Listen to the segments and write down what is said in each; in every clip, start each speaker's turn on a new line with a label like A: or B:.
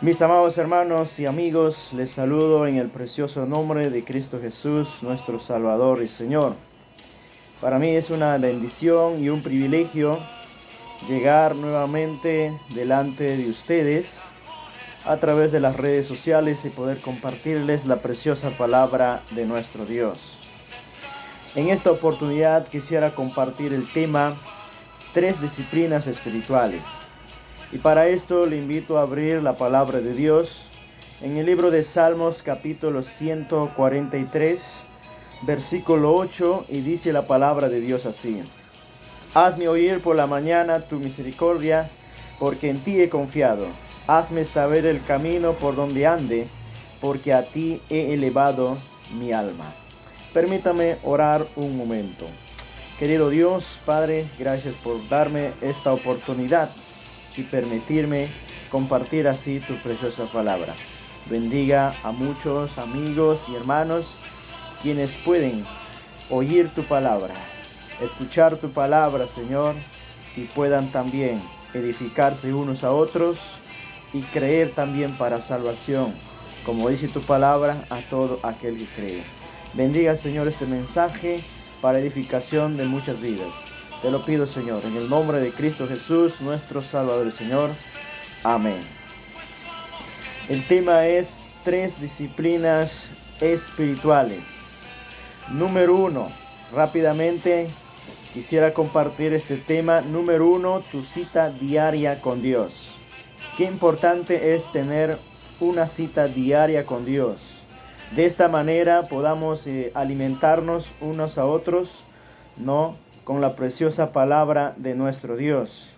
A: Mis amados hermanos y amigos, les saludo en el precioso nombre de Cristo Jesús, nuestro Salvador y Señor. Para mí es una bendición y un privilegio llegar nuevamente delante de ustedes a través de las redes sociales y poder compartirles la preciosa palabra de nuestro Dios. En esta oportunidad quisiera compartir el tema 3 disciplinas espirituales. Y para esto le invito a abrir la palabra de Dios en el libro de Salmos capítulo 143, versículo 8, y dice la palabra de Dios así: Hazme oír por la mañana tu misericordia, porque en ti he confiado. Hazme saber el camino por donde ande, porque a ti he elevado mi alma. Permítame orar un momento. Querido Dios, Padre, gracias por darme esta oportunidad y permitirme compartir así tu preciosa palabra. Bendiga a muchos amigos y hermanos quienes pueden oír tu palabra, escuchar tu palabra, Señor, y puedan también edificarse unos a otros y creer también para salvación, como dice tu palabra, a todo aquel que cree. Bendiga, Señor, este mensaje para edificación de muchas vidas. Te lo pido, Señor, en el nombre de Cristo Jesús, nuestro Salvador y Señor. Amén. El tema es 3 disciplinas espirituales. Número 1, rápidamente quisiera compartir este tema. Número 1, tu cita diaria con Dios. Qué importante es tener una cita diaria con Dios. De esta manera podamos alimentarnos unos a otros, ¿no?, con la preciosa palabra de nuestro Dios.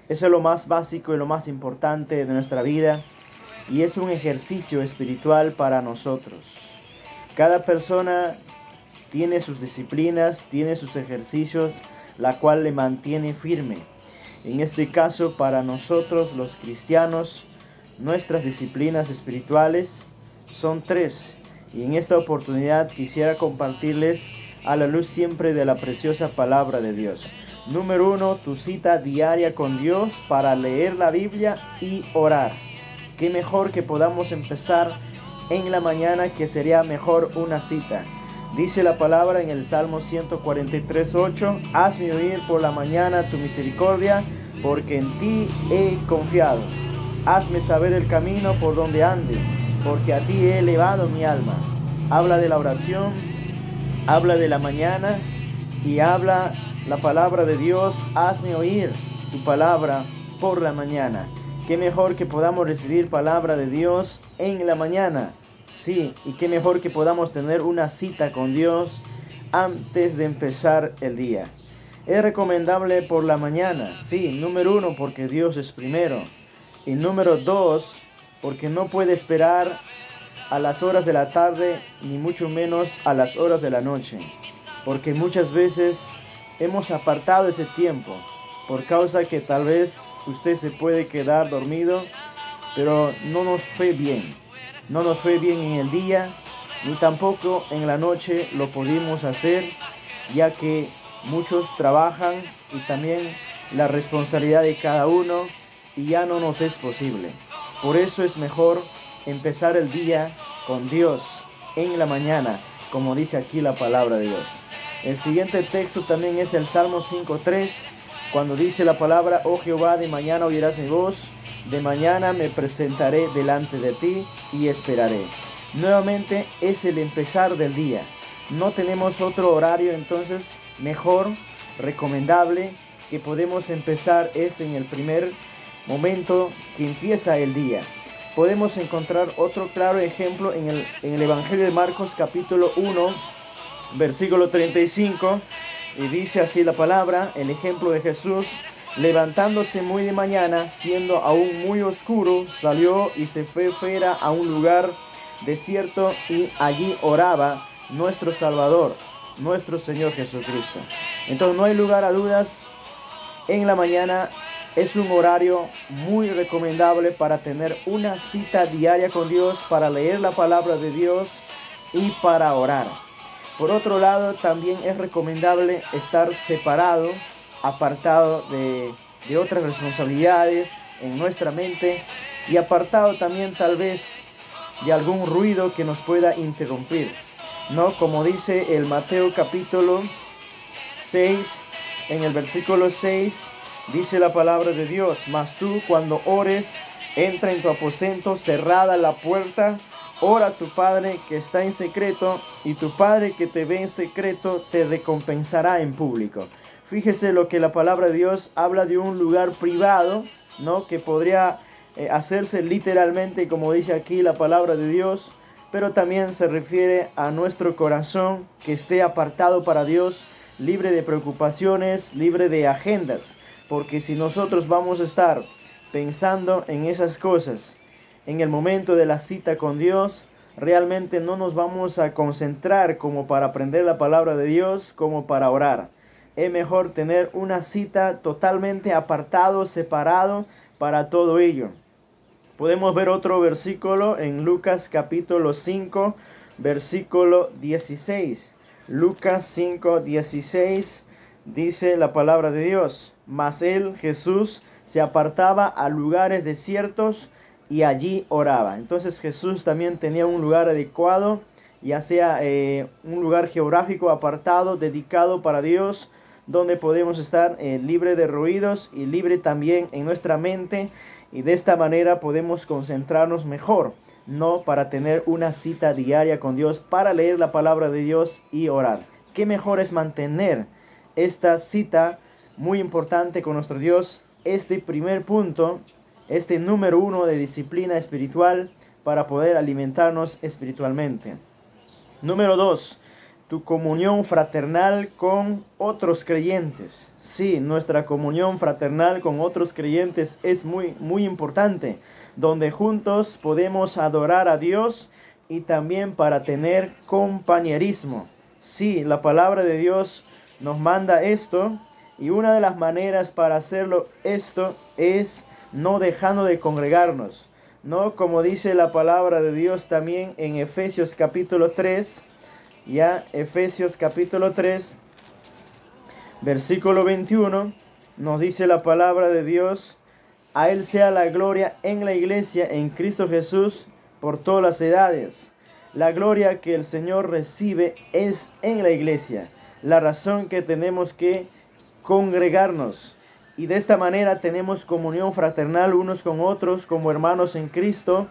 A: Eso es lo más básico y lo más importante de nuestra vida, y es un ejercicio espiritual para nosotros. Cada persona tiene sus disciplinas, tiene sus ejercicios, la cual le mantiene firme. En este caso, para nosotros los cristianos, nuestras disciplinas espirituales son 3. Y en esta oportunidad quisiera compartirles a la luz siempre de la preciosa palabra de Dios. Número 1, tu cita diaria con Dios para leer la Biblia y orar. Qué mejor que podamos empezar en la mañana, que sería mejor una cita. Dice la palabra en el Salmo 143:8, hazme oír por la mañana tu misericordia, porque en ti he confiado. Hazme saber el camino por donde ande, porque a ti he elevado mi alma. Habla de la oración, habla de la mañana y habla la palabra de Dios. Hazme oír tu palabra por la mañana. Qué mejor que podamos recibir palabra de Dios en la mañana. Sí, y qué mejor que podamos tener una cita con Dios antes de empezar el día. Es recomendable por la mañana, sí, número 1, porque Dios es primero. Y número 2, porque no puede esperar a las horas de la tarde, ni mucho menos a las horas de la noche, porque muchas veces hemos apartado ese tiempo por causa que tal vez usted se puede quedar dormido, pero no nos fue bien en el día, ni tampoco en la noche lo pudimos hacer, ya que muchos trabajan y también la responsabilidad de cada uno, y ya no nos es posible. Por eso es mejor empezar el día con Dios en la mañana, como dice aquí la palabra de Dios. El siguiente texto también es el Salmo 5:3, cuando dice la palabra: oh Jehová, de mañana oirás mi voz, de mañana me presentaré delante de ti y esperaré. Nuevamente es el empezar del día. No tenemos otro horario, entonces mejor, recomendable, que podemos empezar es en el primer momento que empieza el día. Podemos encontrar otro claro ejemplo en el Evangelio de Marcos capítulo 1, versículo 35, y dice así la palabra, el ejemplo de Jesús: levantándose muy de mañana, siendo aún muy oscuro, salió y se fue fuera a un lugar desierto, y allí oraba nuestro Salvador, nuestro Señor Jesucristo. Entonces no hay lugar a dudas, en la mañana es un horario muy recomendable para tener una cita diaria con Dios, para leer la palabra de Dios y para orar. Por otro lado, también es recomendable estar separado, apartado de otras responsabilidades en nuestra mente, y apartado también tal vez de algún ruido que nos pueda interrumpir, ¿no? Como dice el Mateo capítulo 6, en el versículo 6, dice la palabra de Dios: mas tú, cuando ores, entra en tu aposento, cerrada la puerta, ora a tu Padre que está en secreto, y tu Padre que te ve en secreto te recompensará en público. Fíjese lo que la palabra de Dios habla de un lugar privado, ¿no? Que podría hacerse literalmente como dice aquí la palabra de Dios, pero también se refiere a nuestro corazón que esté apartado para Dios, libre de preocupaciones, libre de agendas, porque si nosotros vamos a estar pensando en esas cosas en el momento de la cita con Dios, realmente no nos vamos a concentrar como para aprender la palabra de Dios, como para orar. Es mejor tener una cita totalmente apartado, separado para todo ello. Podemos ver otro versículo en Lucas capítulo 5, versículo 16. Lucas 5, 16 dice la palabra de Dios: mas él, Jesús, se apartaba a lugares desiertos y allí oraba. Entonces Jesús también tenía un lugar adecuado, ya sea un lugar geográfico apartado, dedicado para Dios, donde podemos estar libre de ruidos y libre también en nuestra mente, y de esta manera podemos concentrarnos mejor, no para tener una cita diaria con Dios, para leer la palabra de Dios y orar. Qué mejor es mantener esta cita muy importante con nuestro Dios, este primer punto, este número 1 de disciplina espiritual para poder alimentarnos espiritualmente. Número 2, tu comunión fraternal con otros creyentes. Sí, nuestra comunión fraternal con otros creyentes es muy importante, donde juntos podemos adorar a Dios y también para tener compañerismo. Sí, la palabra de Dios nos manda esto, y una de las maneras para hacerlo esto es no dejando de congregarnos, ¿no? Como dice la palabra de Dios también en Efesios capítulo 3, ya Efesios capítulo 3, versículo 21, nos dice la palabra de Dios: a Él sea la gloria en la iglesia, en Cristo Jesús, por todas las edades. La gloria que el Señor recibe es en la iglesia. La razón que tenemos que congregarnos. Y de esta manera tenemos comunión fraternal unos con otros, como hermanos en Cristo.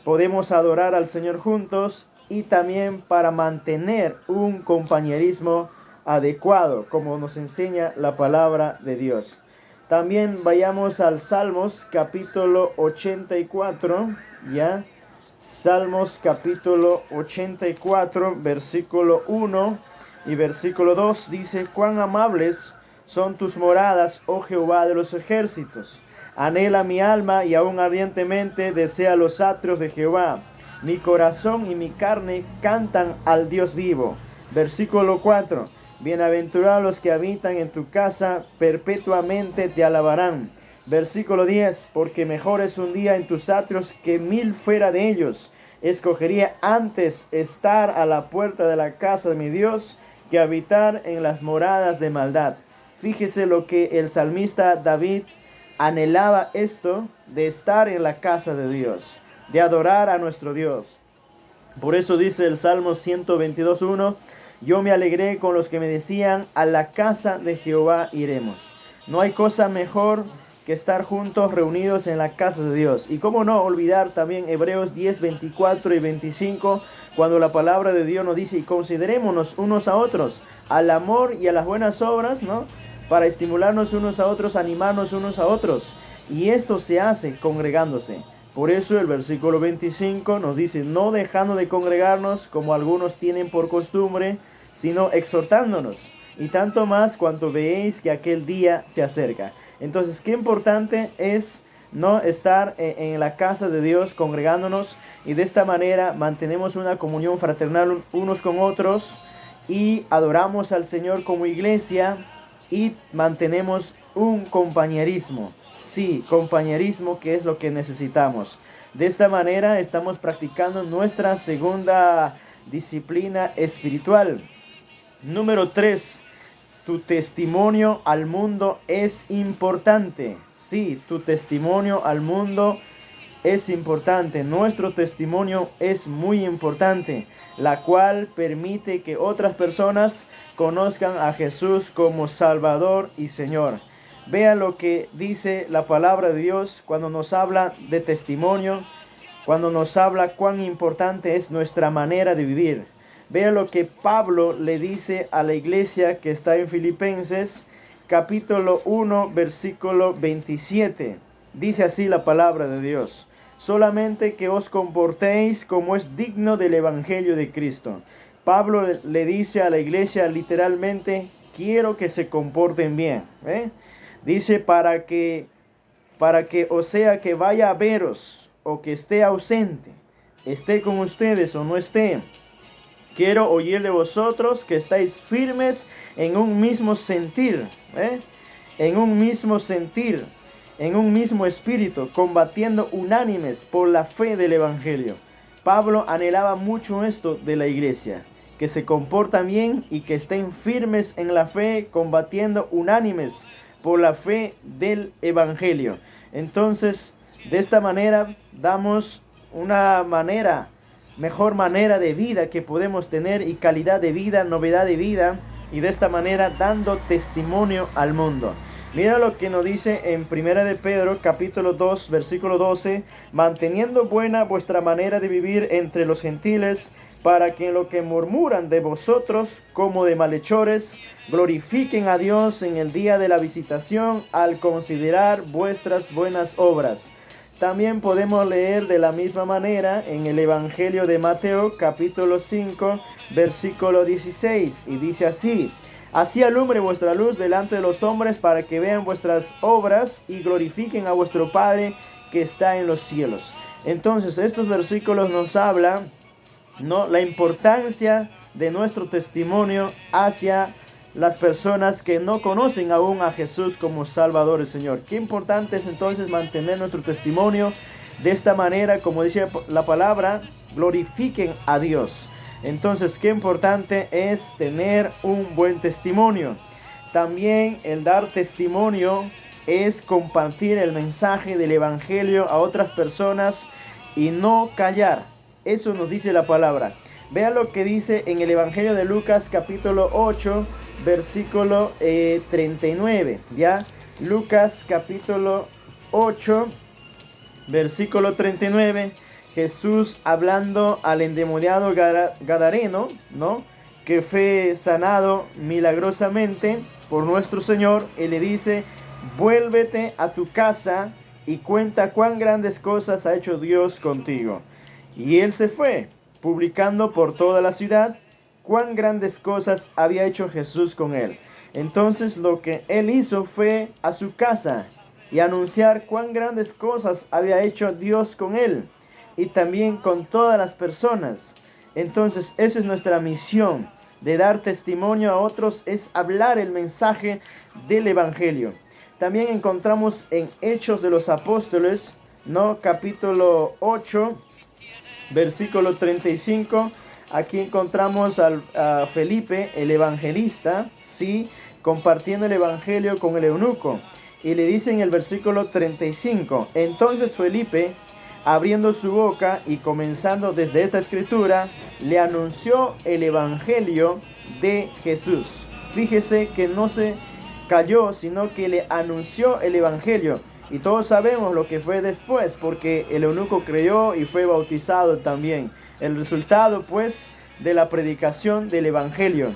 A: Podemos adorar al Señor juntos, y también para mantener un compañerismo adecuado, como nos enseña la palabra de Dios. También vayamos al Salmos capítulo 84, ¿ya? Salmos capítulo 84, versículo 1 y versículo 2 dice: cuán amables son tus moradas, oh Jehová de los ejércitos. Anhela mi alma y aún ardientemente desea los atrios de Jehová. Mi corazón y mi carne cantan al Dios vivo. Versículo 4. Bienaventurados los que habitan en tu casa, perpetuamente te alabarán. Versículo 10. Porque mejor es un día en tus atrios que 1000 fuera de ellos. Escogería antes estar a la puerta de la casa de mi Dios que habitar en las moradas de maldad. Fíjese lo que el salmista David anhelaba, esto de estar en la casa de Dios, de adorar a nuestro Dios. Por eso dice el Salmo 122:1: yo me alegré con los que me decían, a la casa de Jehová iremos. No hay cosa mejor que estar juntos, reunidos en la casa de Dios. Y cómo no olvidar también Hebreos 10:24 y 25, cuando la palabra de Dios nos dice: y considerémonos unos a otros al amor y a las buenas obras, ¿no? Para estimularnos unos a otros, animarnos unos a otros. Y esto se hace congregándose. Por eso el versículo 25 nos dice: no dejando de congregarnos como algunos tienen por costumbre, sino exhortándonos, y tanto más cuanto veéis que aquel día se acerca. Entonces, qué importante es no estar en la casa de Dios congregándonos, y de esta manera mantenemos una comunión fraternal unos con otros, y adoramos al Señor como iglesia, y mantenemos un compañerismo. Sí, compañerismo, que es lo que necesitamos. De esta manera estamos practicando nuestra segunda disciplina espiritual. Número 3. Tu testimonio al mundo es importante. Sí, tu testimonio al mundo es importante, nuestro testimonio es muy importante, la cual permite que otras personas conozcan a Jesús como Salvador y Señor. Vean lo que dice la palabra de Dios cuando nos habla de testimonio, cuando nos habla cuán importante es nuestra manera de vivir. Vean lo que Pablo le dice a la iglesia que está en Filipenses, capítulo 1, versículo 27. Dice así la palabra de Dios: solamente que os comportéis como es digno del evangelio de Cristo. Pablo le dice a la iglesia literalmente, quiero que se comporten bien. Dice para que o sea que vaya a veros o que esté ausente, esté con ustedes o no esté, quiero oír de vosotros que estáis firmes en un mismo sentir, en un mismo sentir, en un mismo espíritu, combatiendo unánimes por la fe del evangelio. Pablo anhelaba mucho esto de la iglesia, que se comportan bien y que estén firmes en la fe, combatiendo unánimes por la fe del evangelio. Entonces, de esta manera damos una mejor manera de vida que podemos tener, y calidad de vida, novedad de vida, y de esta manera dando testimonio al mundo. Mira lo que nos dice en 1 de Pedro, capítulo 2, versículo 12, manteniendo buena vuestra manera de vivir entre los gentiles, para que en lo que murmuran de vosotros como de malhechores, glorifiquen a Dios en el día de la visitación al considerar vuestras buenas obras. También podemos leer de la misma manera en el Evangelio de Mateo, capítulo 5, versículo 16, y dice así: así alumbre vuestra luz delante de los hombres, para que vean vuestras obras y glorifiquen a vuestro Padre que está en los cielos. Entonces, estos versículos nos hablan, ¿no?, la importancia de nuestro testimonio hacia las personas que no conocen aún a Jesús como Salvador y Señor. Qué importante es entonces mantener nuestro testimonio de esta manera, como dice la palabra, glorifiquen a Dios. Entonces, qué importante es tener un buen testimonio. También el dar testimonio es compartir el mensaje del evangelio a otras personas y no callar. Eso nos dice la palabra. Vean lo que dice en el Evangelio de Lucas, capítulo 8, versículo 39. ¿Ya? Lucas, capítulo 8, versículo 39. Jesús hablando al endemoniado gadareno, ¿no?, que fue sanado milagrosamente por nuestro Señor, y le dice: vuélvete a tu casa y cuenta cuán grandes cosas ha hecho Dios contigo. Y él se fue, publicando por toda la ciudad cuán grandes cosas había hecho Jesús con él. Entonces lo que él hizo fue a su casa y anunciar cuán grandes cosas había hecho Dios con él, y también con todas las personas. Entonces esa es nuestra misión, de dar testimonio a otros, es hablar el mensaje del evangelio. También encontramos en Hechos de los Apóstoles, ¿no?, capítulo 8, versículo 35. Aquí encontramos a Felipe, el evangelista, ¿sí?, compartiendo el evangelio con el eunuco. Y le dice en el versículo 35, entonces Felipe, abriendo su boca y comenzando desde esta escritura, le anunció el evangelio de Jesús. Fíjese que no se calló, sino que le anunció el evangelio. Y todos sabemos lo que fue después, porque el eunuco creyó y fue bautizado también. El resultado, pues, de la predicación del evangelio.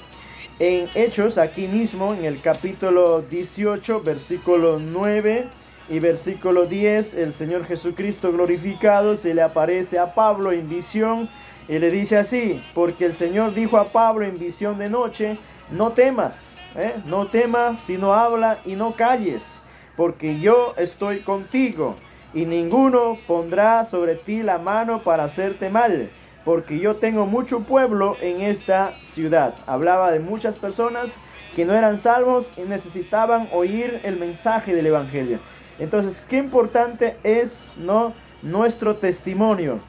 A: En Hechos, aquí mismo, en el capítulo 18, versículo 9 y versículo 10, el Señor Jesucristo glorificado se le aparece a Pablo en visión y le dice así: porque el Señor dijo a Pablo en visión de noche: no temas, no temas, sino habla y no calles, porque yo estoy contigo, y ninguno pondrá sobre ti la mano para hacerte mal, porque yo tengo mucho pueblo en esta ciudad. Hablaba de muchas personas que no eran salvos y necesitaban oír el mensaje del evangelio. Entonces, qué importante es, ¿no?, nuestro testimonio.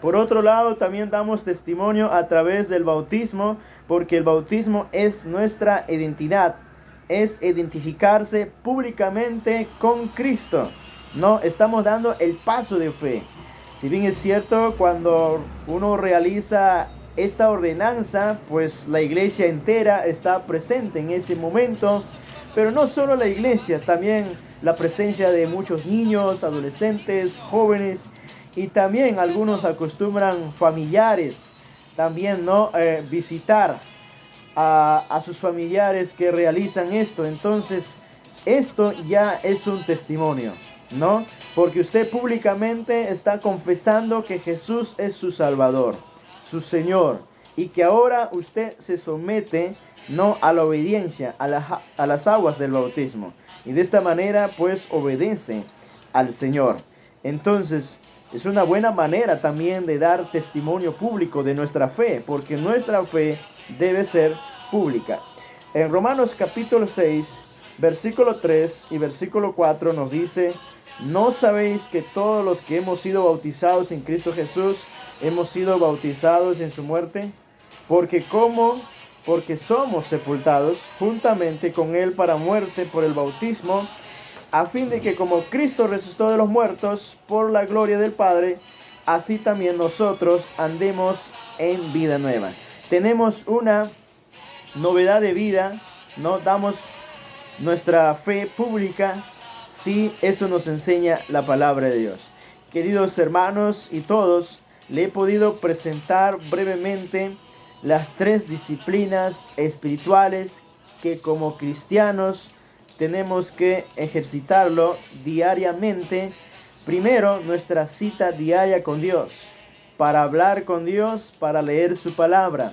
A: Por otro lado, también damos testimonio a través del bautismo, porque el bautismo es nuestra identidad, es identificarse públicamente con Cristo, No, estamos dando el paso de fe. Si bien es cierto, cuando uno realiza esta ordenanza, pues la iglesia entera está presente en ese momento. Pero no solo la iglesia, también la presencia de muchos niños, adolescentes, jóvenes, y también algunos acostumbran familiares también, ¿no? Visitar a sus familiares que realizan esto. Entonces, esto ya es un testimonio, ¿no? Porque usted públicamente está confesando que Jesús es su Salvador, su Señor, y que ahora usted se somete, no a la obediencia, a las aguas del bautismo. Y de esta manera, pues, obedece al Señor. Entonces, es una buena manera también de dar testimonio público de nuestra fe, porque nuestra fe debe ser pública. En Romanos capítulo 6, versículo 3 y versículo 4 nos dice: ¿no sabéis que todos los que hemos sido bautizados en Cristo Jesús hemos sido bautizados en su muerte? Porque somos sepultados juntamente con él para muerte por el bautismo, a fin de que como Cristo resucitó de los muertos por la gloria del Padre, así también nosotros andemos en vida nueva. Tenemos una novedad de vida, no damos nuestra fe pública si eso nos enseña la palabra de Dios. Queridos hermanos y todos, le he podido presentar brevemente las 3 disciplinas espirituales que como cristianos tenemos que ejercitarlo diariamente. Primero, nuestra cita diaria con Dios, para hablar con Dios, para leer su palabra.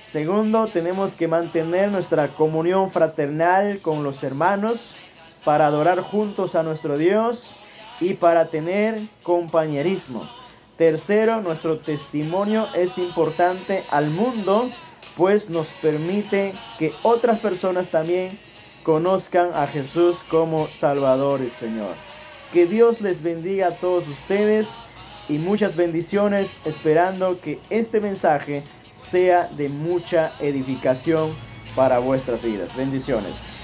A: Segundo, tenemos que mantener nuestra comunión fraternal con los hermanos, para adorar juntos a nuestro Dios y para tener compañerismo. Tercero, nuestro testimonio es importante al mundo, pues nos permite que otras personas también conozcan a Jesús como Salvador y Señor. Que Dios les bendiga a todos ustedes y muchas bendiciones, esperando que este mensaje sea de mucha edificación para vuestras vidas. Bendiciones.